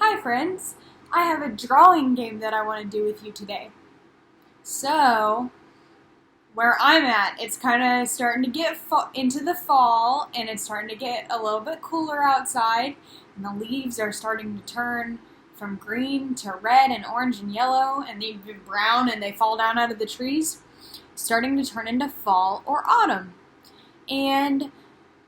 Hi friends, I have a drawing game that I want to do with you today. So, where I'm at, it's kind of starting to get into the fall and it's starting to get a little bit cooler outside and the leaves are starting to turn from green to red and orange and yellow and they've been brown and they fall down out of the trees, starting to turn into fall or autumn. And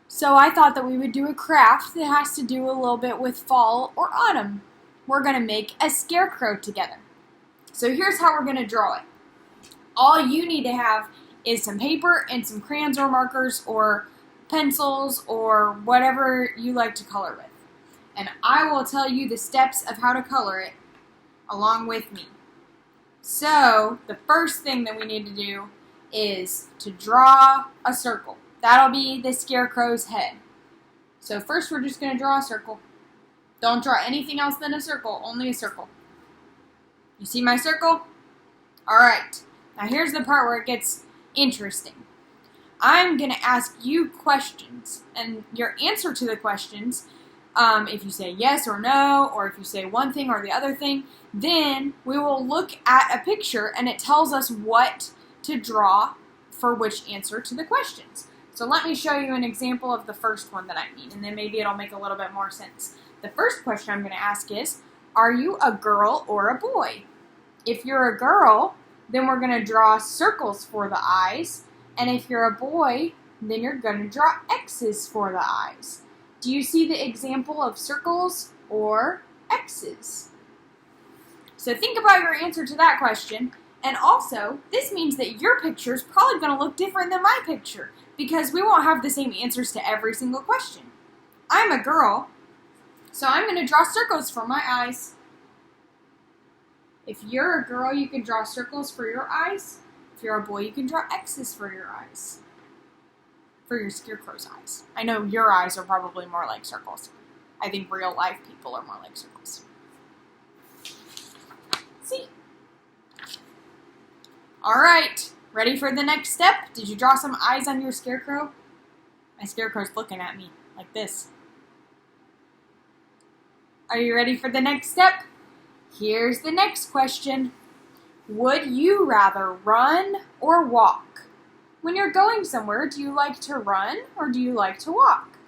so I thought that we would do a craft that has to do a little bit with fall or autumn. We're going to make a scarecrow together. So here's how we're going to draw it. All you need to have is some paper and some crayons or markers or pencils or whatever you like to color with. And I will tell you the steps of how to color it along with me. So the first thing that we need to do is to draw a circle. That'll be the scarecrow's head. So first we're just going to draw a circle. Don't draw anything else than a circle, only a circle. You see my circle? Alright, now here's the part where it gets interesting. I'm going to ask you questions, and your answer to the questions, if you say yes or no, or if you say one thing or the other thing, then we will look at a picture and it tells us what to draw for which answer to the questions. So let me show you an example of the first one that I need, and then maybe it'll make a little bit more sense. The first question I'm going to ask is, are you a girl or a boy? If you're a girl, then we're going to draw circles for the eyes, and if you're a boy, then you're going to draw X's for the eyes. Do you see the example of circles or X's? So think about your answer to that question, and also, this means that your picture is probably going to look different than my picture, because we won't have the same answers to every single question. I'm a girl, so I'm going to draw circles for my eyes. If you're a girl, you can draw circles for your eyes. If you're a boy, you can draw X's for your eyes. For your scarecrow's eyes. I know your eyes are probably more like circles. I think real life people are more like circles. See? Alright, ready for the next step? Did you draw some eyes on your scarecrow? My scarecrow's looking at me like this. Are you ready for the next step? Here's the next question. Would you rather run or walk? When you're going somewhere, do you like to run or do you like to walk?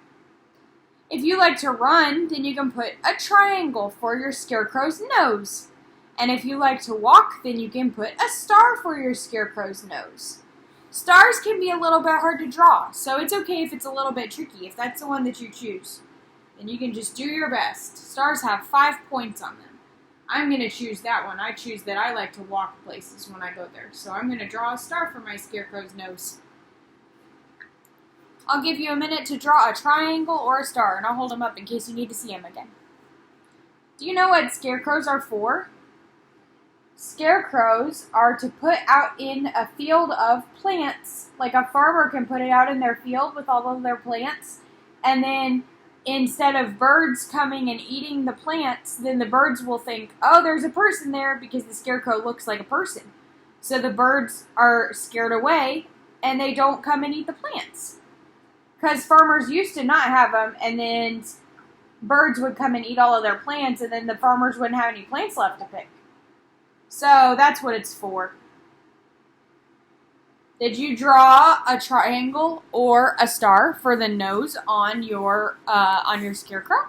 If you like to run, then you can put a triangle for your scarecrow's nose. And if you like to walk, then you can put a star for your scarecrow's nose. Stars can be a little bit hard to draw, so it's okay if it's a little bit tricky. If that's the one that you choose, then you can just do your best. Stars have 5 points on them. I'm going to choose that one. I choose that I like to walk places when I go there. So I'm going to draw a star for my scarecrow's nose. I'll give you a minute to draw a triangle or a star, and I'll hold them up in case you need to see them again. Do you know what scarecrows are for? Scarecrows are to put out in a field of plants, like a farmer can put it out in their field with all of their plants, and then instead of birds coming and eating the plants, then the birds will think, oh, there's a person there because the scarecrow looks like a person. So the birds are scared away and they don't come and eat the plants. Because farmers used to not have them, and then birds would come and eat all of their plants, and then the farmers wouldn't have any plants left to pick. So that's what it's for. Did you draw a triangle or a star for the nose on your scarecrow?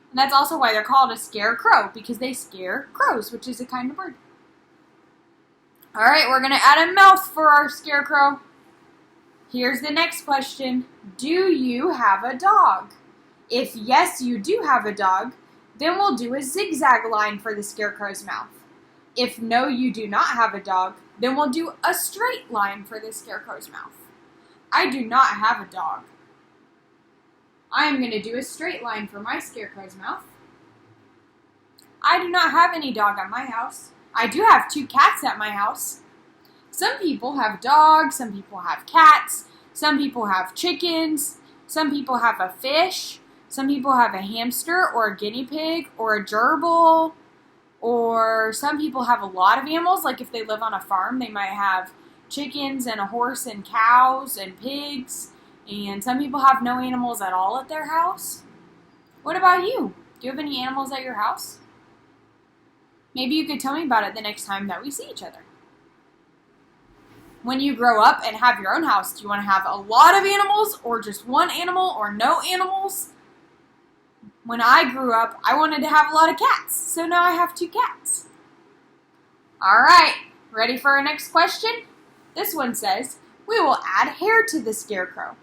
And that's also why they're called a scarecrow, because they scare crows, which is a kind of bird. Alright, we're going to add a mouth for our scarecrow. Here's the next question. Do you have a dog? If yes, you do have a dog, then we'll do a zigzag line for the scarecrow's mouth. If no, you do not have a dog, then we'll do a straight line for the scarecrow's mouth. I do not have a dog. I am going to do a straight line for my scarecrow's mouth. I do not have any dog at my house. I do have 2 cats at my house. Some people have dogs, some people have cats, some people have chickens, some people have a fish, some people have a hamster or a guinea pig or a gerbil. Or some people have a lot of animals, like if they live on a farm, they might have chickens and a horse and cows and pigs. And some people have no animals at all at their house. What about you? Do you have any animals at your house? Maybe you could tell me about it the next time that we see each other. When you grow up and have your own house, do you want to have a lot of animals or just one animal or no animals? When I grew up, I wanted to have a lot of cats, so now I have 2 cats. Alright, ready for our next question? This one says, we will add hair to the Scarecrow.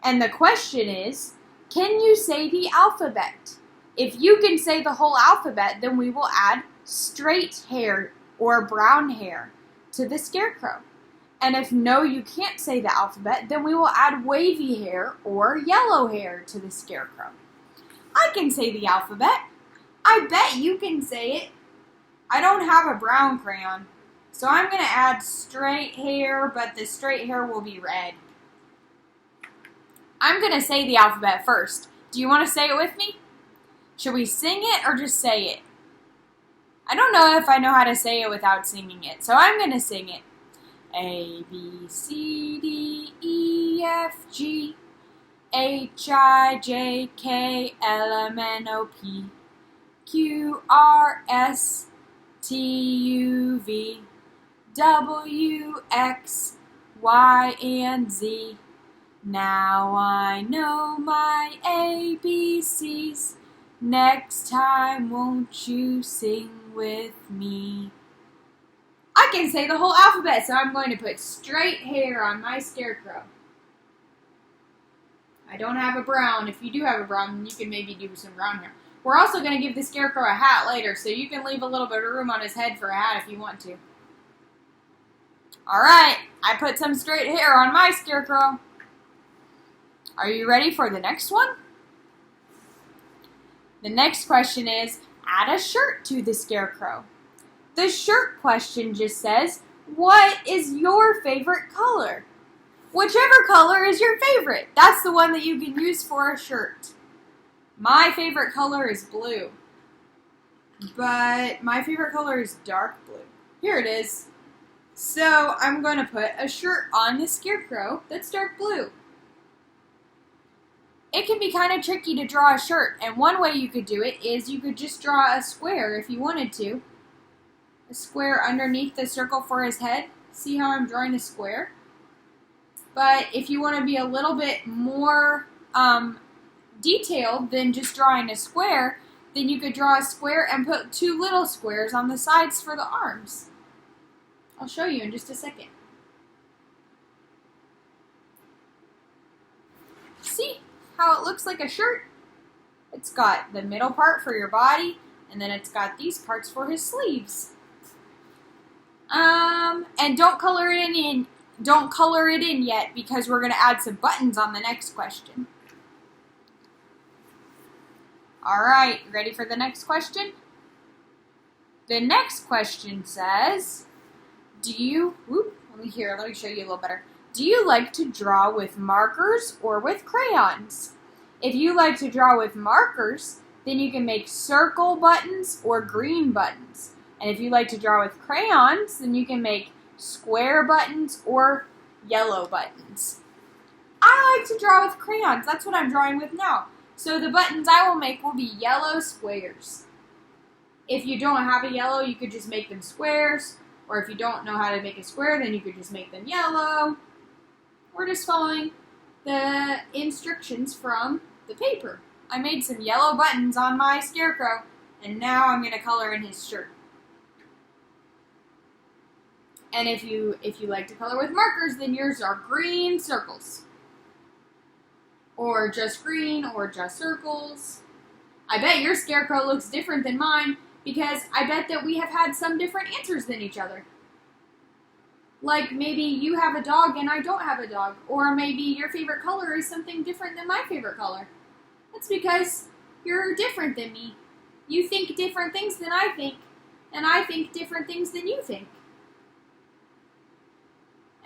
And the question is, can you say the alphabet? If you can say the whole alphabet, then we will add straight hair or brown hair to the Scarecrow. And if no, you can't say the alphabet, then we will add wavy hair or yellow hair to the Scarecrow. I can say the alphabet. I bet you can say it. I don't have a brown crayon, so I'm going to add straight hair, but the straight hair will be red. I'm going to say the alphabet first. Do you want to say it with me? Should we sing it or just say it? I don't know if I know how to say it without singing it, so I'm going to sing it. A, B, C, D, E, F, G, H, I, J, K, L, M, N, O, P, Q, R, S, T, U, V, W, X, Y, and Z. Now I know my ABCs. Next time, won't you sing with me? I can say the whole alphabet, so I'm going to put straight hair on my Scarecrow. I don't have a brown. If you do have a brown, then you can maybe do some brown hair. We're also going to give the Scarecrow a hat later, so you can leave a little bit of room on his head for a hat if you want to. Alright, I put some straight hair on my Scarecrow. Are you ready for the next one? The next question is, add a shirt to the Scarecrow. The shirt question just says, what is your favorite color? Whichever color is your favorite. That's the one that you can use for a shirt. My favorite color is blue. But my favorite color is dark blue. Here it is. So I'm going to put a shirt on the Scarecrow that's dark blue. It can be kind of tricky to draw a shirt, and one way you could do it is you could just draw a square if you wanted to. A square underneath the circle for his head. See how I'm drawing a square? But if you want to be a little bit more detailed than just drawing a square, then you could draw a square and put 2 little squares on the sides for the arms. I'll show you in just a second. See how it looks like a shirt? It's got the middle part for your body, and then it's got these parts for his sleeves. And don't color it in yet, because we're going to add some buttons on the next question. Alright, ready for the next question? The next question says, let me show you a little better. Do you like to draw with markers or with crayons? If you like to draw with markers, then you can make circle buttons or green buttons. And if you like to draw with crayons, then you can make square buttons or yellow buttons. I like to draw with crayons. That's what I'm drawing with now. So the buttons I will make will be yellow squares. If you don't have a yellow, you could just make them squares. Or if you don't know how to make a square, then you could just make them yellow. We're just following the instructions from the paper. I made some yellow buttons on my Scarecrow, and now I'm going to color in his shirt. And if you like to color with markers, then yours are green circles. Or just green, or just circles. I bet your Scarecrow looks different than mine, because I bet that we have had some different answers than each other. Like maybe you have a dog and I don't have a dog. Or maybe your favorite color is something different than my favorite color. That's because you're different than me. You think different things than I think. And I think different things than you think.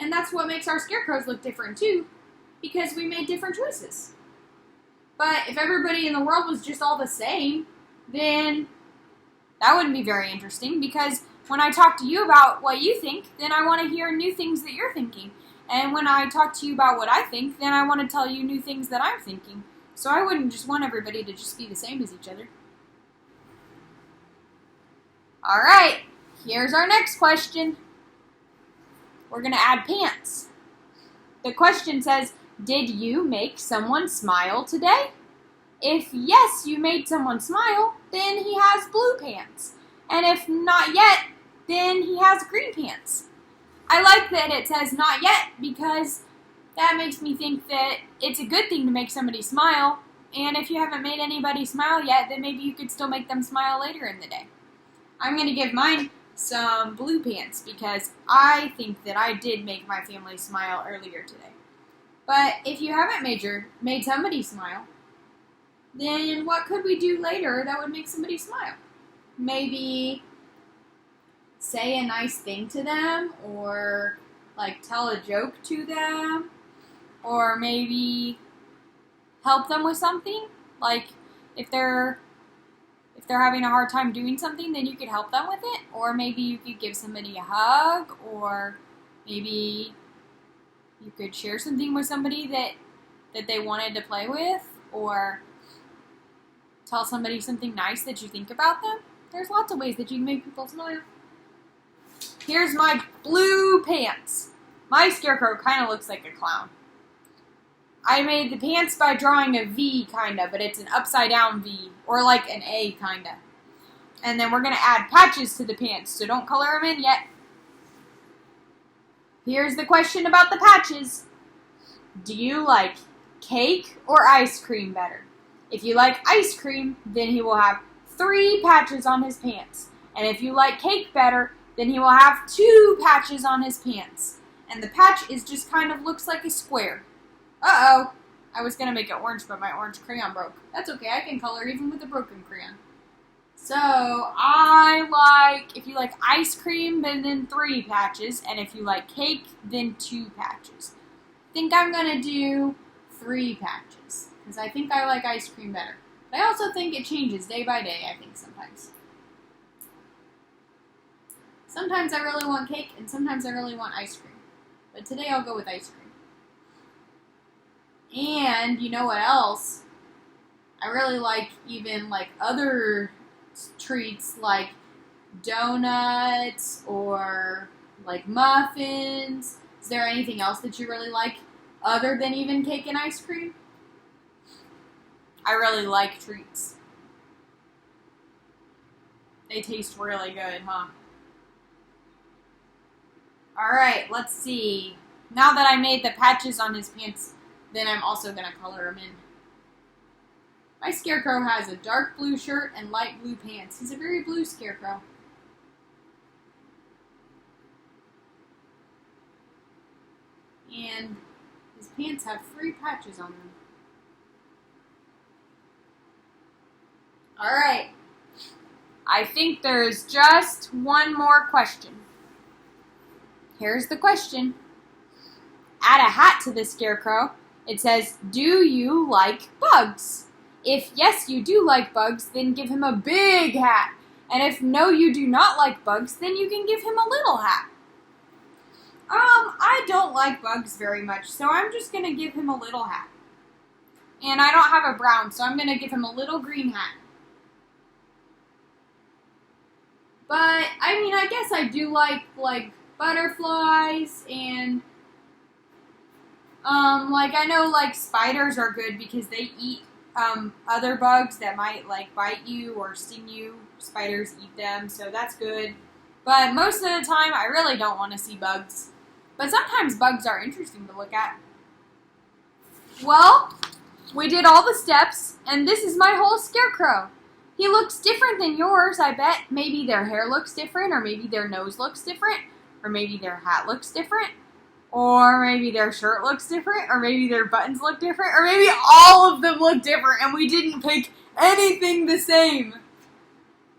And that's what makes our Scarecrows look different too. Because we made different choices. But if everybody in the world was just all the same, then that wouldn't be very interesting, because when I talk to you about what you think, then I want to hear new things that you're thinking. And when I talk to you about what I think, then I want to tell you new things that I'm thinking. So I wouldn't just want everybody to just be the same as each other. Alright, here's our next question. We're going to add pants. The question says, did you make someone smile today? If yes, you made someone smile, then he has blue pants. And if not yet, then he has green pants. I like that it says not yet because that makes me think that it's a good thing to make somebody smile. And if you haven't made anybody smile yet, then maybe you could still make them smile later in the day. I'm going to give mine some blue pants because I think that I did make my family smile earlier today. But if you haven't made somebody smile, then what could we do later that would make somebody smile? Maybe say a nice thing to them, or like tell a joke to them, or maybe help them with something. Like if they're having a hard time doing something, then you could help them with it. Or maybe you could give somebody a hug, or maybe you could share something with somebody that they wanted to play with, or tell somebody something nice that you think about them. There's lots of ways that you can make people smile. Here's my blue pants. My Scarecrow kind of looks like a clown. I made the pants by drawing a V, kind of, but it's an upside down V, or like an A, kind of. And then we're going to add patches to the pants, so don't color them in yet. Here's the question about the patches. Do you like cake or ice cream better? If you like ice cream, then he will have 3 patches on his pants. And if you like cake better, then he will have 2 patches on his pants. And the patch is just kind of looks like a square. Uh-oh. I was going to make it orange, but my orange crayon broke. That's okay, I can color even with a broken crayon. So, I like, if you like ice cream, then 3 patches. And if you like cake, then 2 patches. I think I'm going to do 3 patches, because I think I like ice cream better. But I also think it changes day by day, I think, sometimes. Sometimes I really want cake, and sometimes I really want ice cream. But today I'll go with ice cream. And, you know what else? I really like even, like, other treats, like donuts, or, like, muffins. Is there anything else that you really like, other than even cake and ice cream? I really like treats. They taste really good, huh? Alright, let's see. Now that I made the patches on his pants, then I'm also going to color him in. My Scarecrow has a dark blue shirt and light blue pants. He's a very blue Scarecrow. And his pants have 3 patches on them. Alright. I think there's just one more question. Here's the question. Add a hat to the Scarecrow. It says, do you like bugs? If yes, you do like bugs, then give him a big hat. And if no, you do not like bugs, then you can give him a little hat. I don't like bugs very much, so I'm just going to give him a little hat. And I don't have a brown, so I'm going to give him a little green hat. But, I mean, I guess I do like butterflies, and, like, I know, like, spiders are good because they eat, other bugs that might, like, bite you or sting you. Spiders eat them, so that's good. But most of the time, I really don't want to see bugs. But sometimes bugs are interesting to look at. Well, we did all the steps, and this is my whole Scarecrow. He looks different than yours, I bet. Maybe their hair looks different, or maybe their nose looks different, or maybe their hat looks different, or maybe their shirt looks different, or maybe their buttons look different, or maybe all of them look different, and we didn't pick anything the same.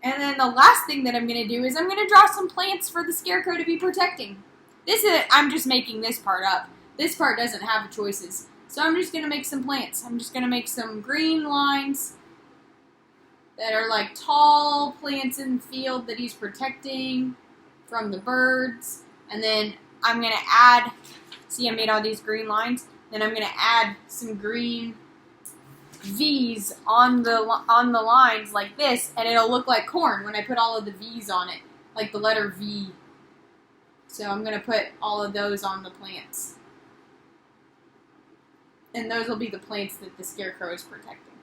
And then the last thing that I'm going to do is I'm going to draw some plants for the Scarecrow to be protecting. I'm just making this part up. This part doesn't have choices. So I'm just going to make some plants. I'm just going to make some green lines that are like tall plants in the field that he's protecting from the birds. And then I'm going to add, see I made all these green lines? Then I'm going to add some green V's on the lines like this, and it'll look like corn when I put all of the V's on it, like the letter V. So I'm going to put all of those on the plants. And those will be the plants that the Scarecrow is protecting.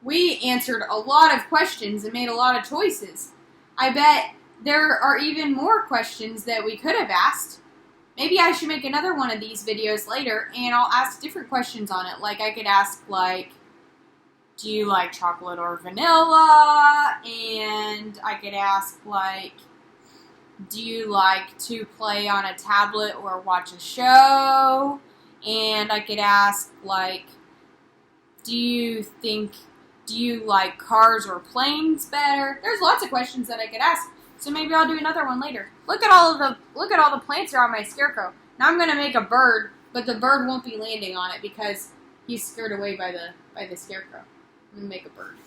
We answered a lot of questions and made a lot of choices. I bet there are even more questions that we could have asked. Maybe I should make another one of these videos later, and I'll ask different questions on it. Like, I could ask, like, do you like chocolate or vanilla? And I could ask, like, do you like to play on a tablet or watch a show? And I could ask, like, do you like cars or planes better? There's lots of questions that I could ask. So maybe I'll do another one later. Look at all the plants that are on my Scarecrow. Now I'm gonna make a bird, but the bird won't be landing on it because he's scared away by the Scarecrow. I'm gonna make a bird.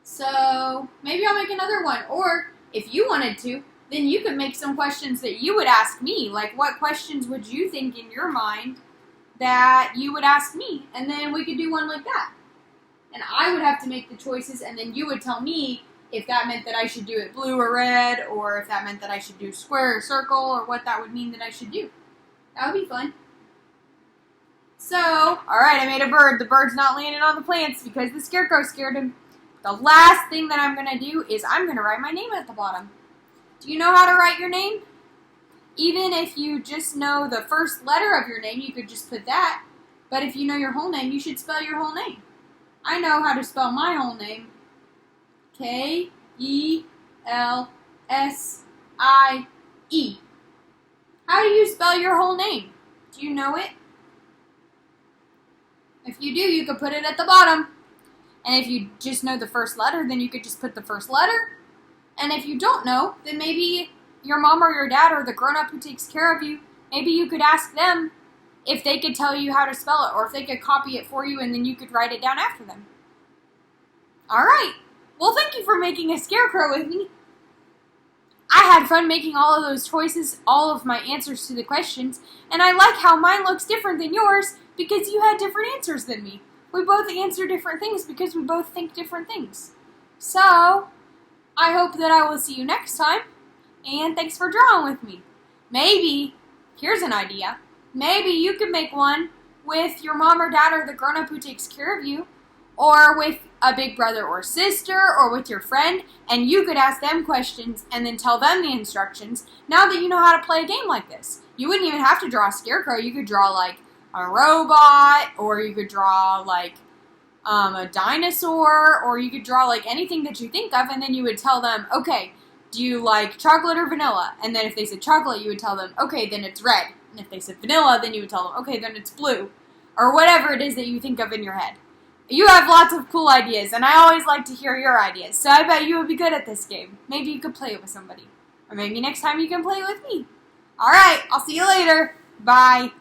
So maybe I'll make another one. Or if you wanted to, then you could make some questions that you would ask me. Like, what questions would you think in your mind that you would ask me? And then we could do one like that. And I would have to make the choices, and then you would tell me if that meant that I should do it blue or red, or if that meant that I should do square or circle, or what that would mean that I should do. That would be fun. So, alright, I made a bird. The bird's not landing on the plants because the Scarecrow scared him. The last thing that I'm going to do is I'm going to write my name at the bottom. Do you know how to write your name? Even if you just know the first letter of your name, you could just put that. But if you know your whole name, you should spell your whole name. I know how to spell my whole name. K-E-L-S-I-E. How do you spell your whole name? Do you know it? If you do, you could put it at the bottom. And if you just know the first letter, then you could just put the first letter. And if you don't know, then maybe your mom or your dad or the grown-up who takes care of you, maybe you could ask them if they could tell you how to spell it, or if they could copy it for you and then you could write it down after them. Alright, well, thank you for making a Scarecrow with me. I had fun making all of those choices, all of my answers to the questions, and I like how mine looks different than yours because you had different answers than me. We both answer different things because we both think different things. So, I hope that I will see you next time, and thanks for drawing with me. Maybe, here's an idea, maybe you could make one with your mom or dad or the grown-up who takes care of you, or with a big brother or sister, or with your friend, and you could ask them questions and then tell them the instructions now that you know how to play a game like this. You wouldn't even have to draw a Scarecrow. You could draw like a robot, or you could draw like a dinosaur, or you could draw like anything that you think of, and then you would tell them, okay, do you like chocolate or vanilla? And then if they said chocolate, you would tell them, okay, then it's red. And if they said vanilla, then you would tell them, okay, then it's blue. Or whatever it is that you think of in your head. You have lots of cool ideas, and I always like to hear your ideas, so I bet you would be good at this game. Maybe you could play it with somebody. Or maybe next time you can play it with me. Alright, I'll see you later. Bye.